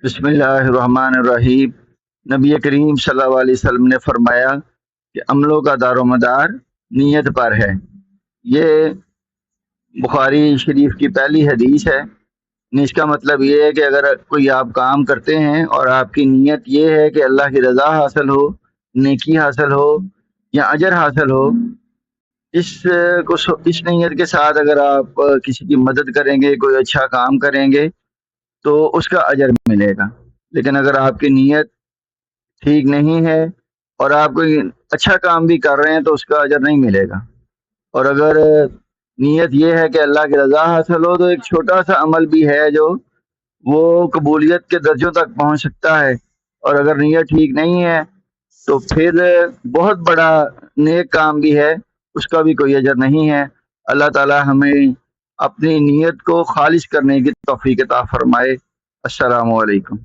बिस्मिल्लाहिर्रहमानिर्रहीम। नबी करीम सल्लल्लाहु अलैहि वसल्लम ने फरमाया कि अमलों का दारोमदार नीयत पर है। ये बुखारी शरीफ की पहली हदीस है। इसका मतलब ये है कि अगर कोई आप काम करते हैं और आपकी नीयत ये है कि अल्लाह की रज़ा हासिल हो, नेकी हासिल हो या अजर हासिल हो, इस नीयत के साथ अगर आप किसी की मदद करेंगे, कोई अच्छा काम करेंगे तो उसका अजर मिलेगा। लेकिन अगर आपकी नीयत ठीक नहीं है और आप कोई अच्छा काम भी कर रहे हैं तो उसका अजर नहीं मिलेगा। और अगर नीयत ये है कि अल्लाह की रज़ा हासिल हो तो एक छोटा सा अमल भी है जो वो कबूलियत के दर्जों तक पहुंच सकता है। और अगर नीयत ठीक नहीं है तो फिर बहुत बड़ा नेक काम भी है, उसका भी कोई अजर नहीं है। अल्लाह ताला हमें अपनी नीयत को खालिश करने की तौफीक अता फरमाए। अस्सलामु अलैकुम।